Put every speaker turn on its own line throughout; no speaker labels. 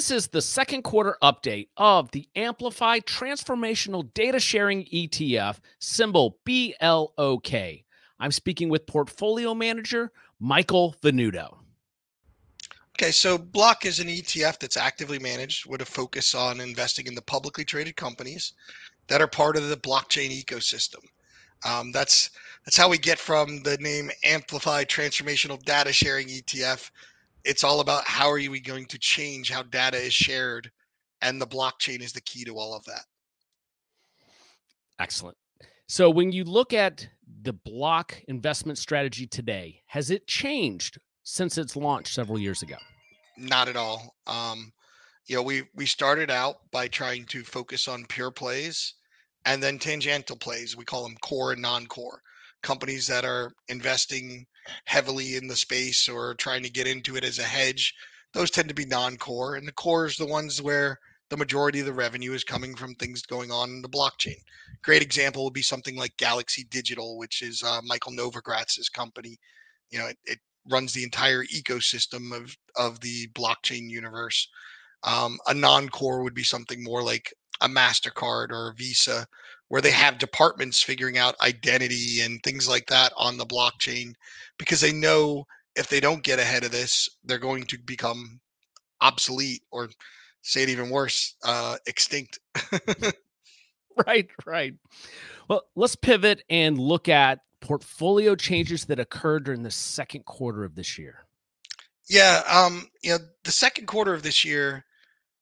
This is the second quarter update of the Amplify Transformational Data Sharing ETF, symbol BLOK. I'm speaking with portfolio manager Michael Venuto.
Okay, so Block is an ETF that's actively managed with a focus on investing in the publicly traded companies that are part of the blockchain ecosystem. That's how we get from the name Amplify Transformational Data Sharing ETF. It's all about how are we going to change how data is shared, and the blockchain is the key to all of that.
Excellent. So when you look at the Block investment strategy today, has it changed since its launch several years ago?
Not at all. We started out by trying to focus on pure plays and then tangential plays. We call them core and non-core. Companies that are investing heavily in the space or trying to get into it as a hedge, those tend to be non-core. And the core is the ones where the majority of the revenue is coming from things going on in the blockchain. Great example would be something like Galaxy Digital, which is Michael Novogratz's company. It runs the entire ecosystem of the blockchain universe. A non-core would be something more like a MasterCard or a Visa, where they have departments figuring out identity and things like that on the blockchain, because they know if they don't get ahead of this, they're going to become obsolete, or say it even worse, extinct.
Right. Well, let's pivot and look at portfolio changes that occurred during the second quarter of this year.
Yeah, the second quarter of this year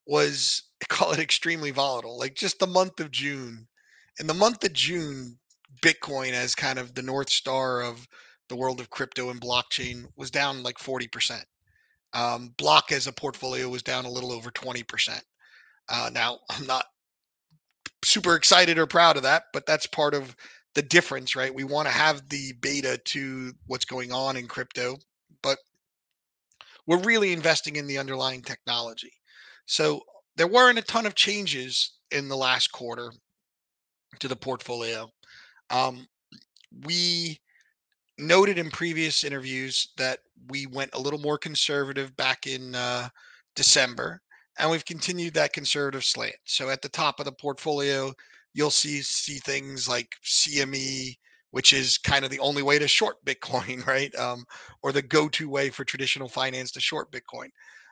was, call it, extremely volatile. Like just the month of June. In the month of June, Bitcoin, as kind of the North Star of the world of crypto and blockchain, was down like 40%. Block as a portfolio was down a little over 20%. Now, I'm not super excited or proud of that, but that's part of the difference, right? We want to have the beta to what's going on in crypto, but we're really investing in the underlying technology. So there weren't a ton of changes in the last quarter to the portfolio. Um, we noted in previous interviews that we went a little more conservative back in December, and we've continued that conservative slant. So at the top of the portfolio, you'll see things like CME, which is kind of the only way to short Bitcoin, right? Or the go-to way for traditional finance to short Bitcoin.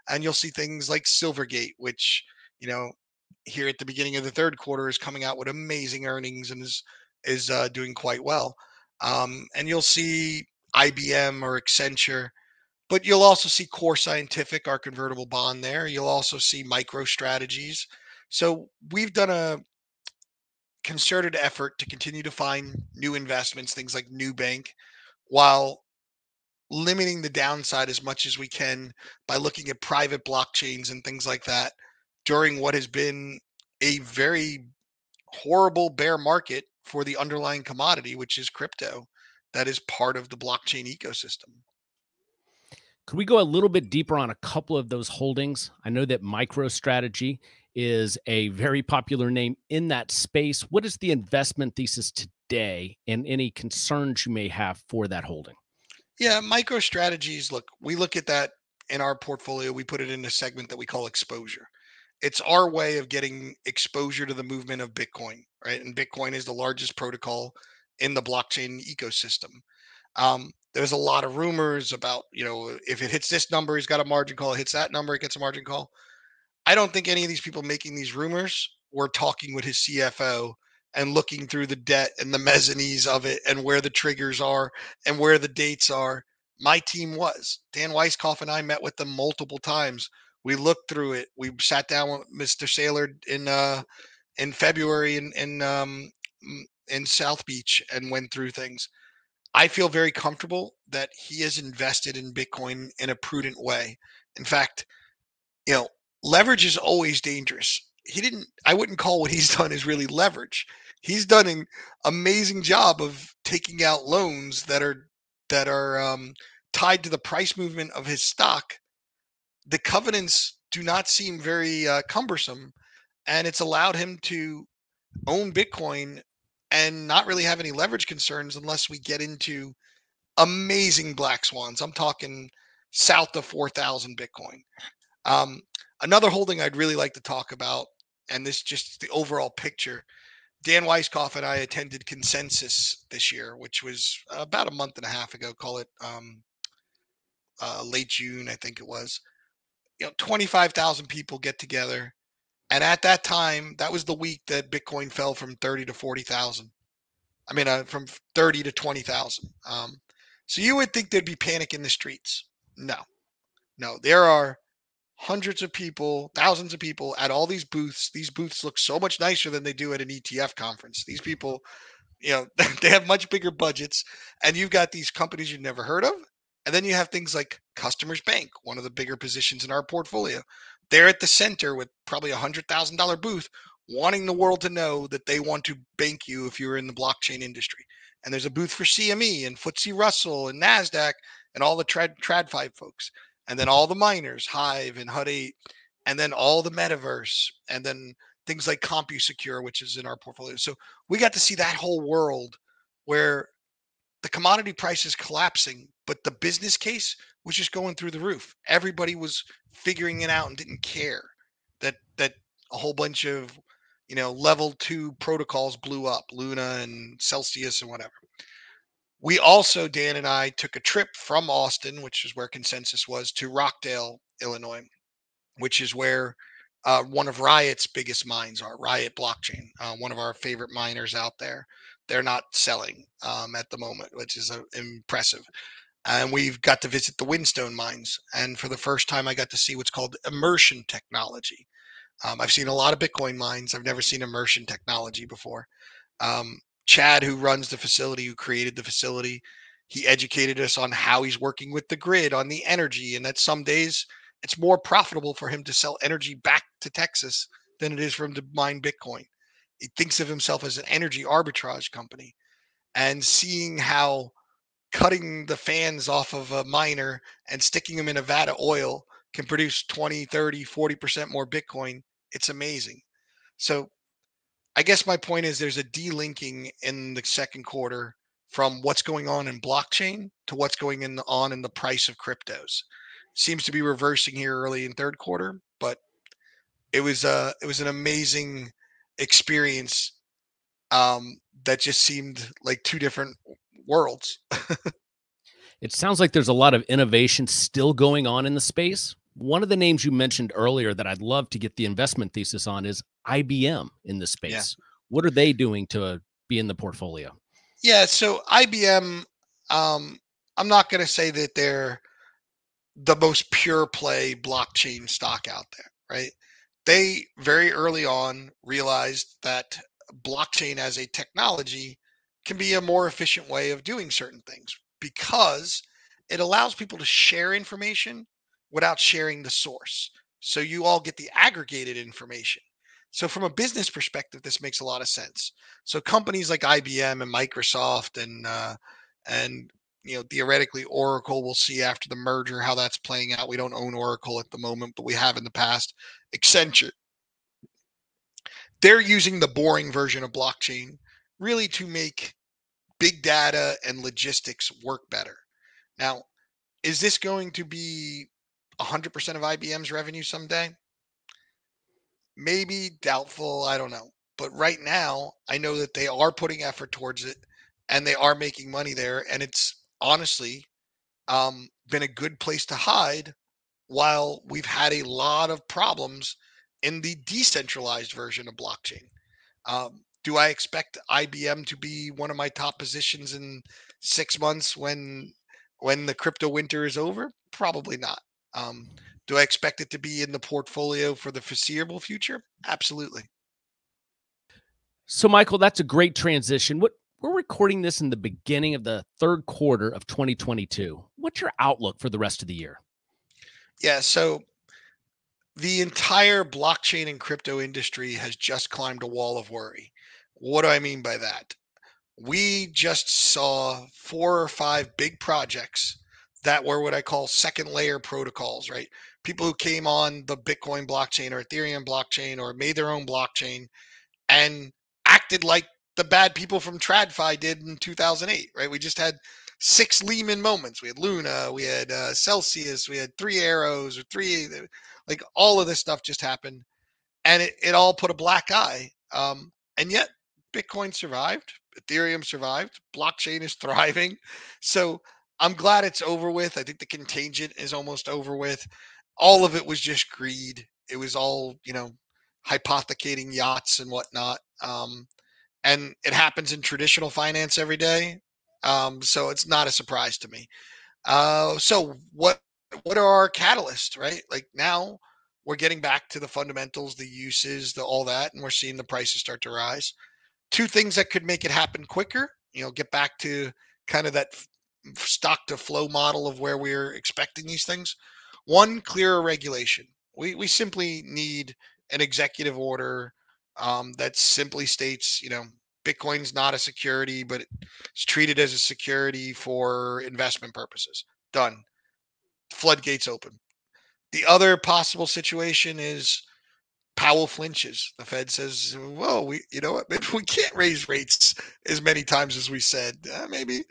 And you'll see things like Silvergate, which, here at the beginning of the third quarter is coming out with amazing earnings and is doing quite well. And you'll see IBM or Accenture, but you'll also see Core Scientific, our convertible bond there. You'll also see MicroStrategies. So we've done a concerted effort to continue to find new investments, things like Nubank, while limiting the downside as much as we can by looking at private blockchains and things like that during what has been a very horrible bear market for the underlying commodity, which is crypto, that is part of the blockchain ecosystem.
Could we go a little bit deeper on a couple of those holdings? I know that MicroStrategy is a very popular name in that space. What is the investment thesis today and any concerns you may have for that holding?
Yeah, MicroStrategies, look, we look at that in our portfolio. We put it in a segment that we call exposure. It's our way of getting exposure to the movement of Bitcoin, right? And Bitcoin is the largest protocol in the blockchain ecosystem. There's a lot of rumors about, if it hits this number, he's got a margin call. It hits that number, it gets a margin call. I don't think any of these people making these rumors were talking with his CFO and looking through the debt and the mezzanines of it and where the triggers are and where the dates are. My team was. Dan Weisskopf and I met with them multiple times. We looked through it. We sat down with Mr. Saylor in February in South Beach and went through things. I feel very comfortable that he has invested in Bitcoin in a prudent way. In fact, leverage is always dangerous. I wouldn't call what he's done is really leverage. He's done an amazing job of taking out loans that are tied to the price movement of his stock. The covenants do not seem very cumbersome, and it's allowed him to own Bitcoin and not really have any leverage concerns unless we get into amazing black swans. I'm talking south of 4,000 Bitcoin. Another holding I'd really like to talk about, and this just the overall picture. Dan Weiskopf and I attended Consensus this year, which was about a month and a half ago. Call it late June, I think it was. 25,000 people get together, and at that time, that was the week that Bitcoin fell from 30 to 40,000. I mean, from 30 to 20,000. So you would think there'd be panic in the streets. No, no, there are hundreds of people, thousands of people at all these booths. These booths look so much nicer than they do at an ETF conference. These people, they have much bigger budgets, and you've got these companies you've never heard of. And then you have things like Customers Bank, one of the bigger positions in our portfolio. They're at the center with probably $100,000 booth, wanting the world to know that they want to bank you if you're in the blockchain industry. And there's a booth for CME and FTSE Russell and NASDAQ and all the TradFi folks. And then all the miners, Hive and HUD 8, and then all the metaverse, and then things like CompuSecure, which is in our portfolio. So we got to see that whole world where the commodity price is collapsing, but the business case was just going through the roof. Everybody was figuring it out and didn't care that a whole bunch of level 2 protocols blew up, Luna and Celsius and whatever. We also, Dan and I, took a trip from Austin, which is where Consensus was, to Rockdale, Illinois, which is where one of Riot's biggest mines are, Riot Blockchain, one of our favorite miners out there. They're not selling at the moment, which is impressive. And we've got to visit the Whinstone mines. And for the first time, I got to see what's called immersion technology. I've seen a lot of Bitcoin mines. I've never seen immersion technology before. Chad, who runs the facility, who created the facility, he educated us on how he's working with the grid, on the energy, and that some days it's more profitable for him to sell energy back to Texas than it is for him to mine Bitcoin. He thinks of himself as an energy arbitrage company. And seeing how cutting the fans off of a miner and sticking them in a vat of oil can produce 20, 30, 40% more Bitcoin, it's amazing. So I guess my point is there's a delinking in the second quarter from what's going on in blockchain to what's going on in the price of cryptos. Seems to be reversing here early in third quarter, but it was an amazing experience that just seemed like two different worlds.
It sounds like there's a lot of innovation still going on in the space. One of the names you mentioned earlier that I'd love to get the investment thesis on is IBM in the
Yeah.
space. What are they doing to be in the portfolio?
Yeah. So IBM, I'm not going to say that they're the most pure play blockchain stock out there, right? They very early on realized that blockchain as a technology can be a more efficient way of doing certain things because it allows people to share information without sharing the source. So you all get the aggregated information. So from a business perspective, this makes a lot of sense. So companies like IBM and Microsoft and theoretically Oracle, we'll see after the merger how that's playing out. We don't own Oracle at the moment, but we have in the past. Accenture, they're using the boring version of blockchain really to make big data and logistics work better. Now, is this going to be 100% of IBM's revenue someday? Maybe, doubtful, I don't know. But right now, I know that they are putting effort towards it and they are making money there. And it's honestly been a good place to hide while we've had a lot of problems in the decentralized version of blockchain. Do I expect IBM to be one of my top positions in 6 months when the crypto winter is over? Probably not. Um, do I expect it to be in the portfolio for the foreseeable future? Absolutely.
So, Michael, that's a great transition. We're recording this in the beginning of the third quarter of 2022. What's your outlook for the rest of the year?
Yeah. So the entire blockchain and crypto industry has just climbed a wall of worry. What do I mean by that? We just saw 4 or 5 big projects that were what I call second layer protocols, right? People who came on the Bitcoin blockchain or Ethereum blockchain or made their own blockchain and acted like the bad people from TradFi did in 2008, right? We just had 6 Lehman moments. We had Luna, we had Celsius, we had 3 arrows or 3, like all of this stuff just happened, and it all put a black eye. And yet Bitcoin survived, Ethereum survived, blockchain is thriving. So I'm glad it's over with. I think the contagion is almost over with. All of it was just greed. It was all, hypothecating yachts and whatnot. And it happens in traditional finance every day. So it's not a surprise to me. So what are our catalysts, right? Like now we're getting back to the fundamentals, the uses, the all that, and we're seeing the prices start to rise. Two things that could make it happen quicker, get back to kind of that stock to flow model of where we're expecting these things. One, clearer regulation. We simply need an executive order that simply states, Bitcoin's not a security, but it's treated as a security for investment purposes. Done. Floodgates open. The other possible situation is Powell flinches. The Fed says, "Well, you know what? Maybe we can't raise rates as many times as we said. Maybe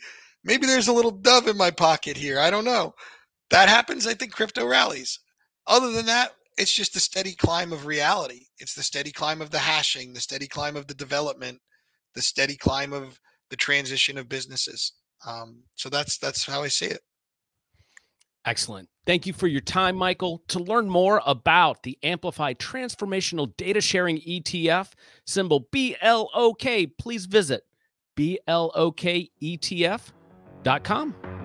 there's a little dove in my pocket here. I don't know." That happens, I think crypto rallies. Other than that, it's just the steady climb of reality. It's the steady climb of the hashing, the steady climb of the development, the steady climb of the transition of businesses. So that's how I see it.
Excellent. Thank you for your time, Michael. To learn more about the Amplify Transformational Data Sharing ETF, symbol BLOK, please visit bloketf.com.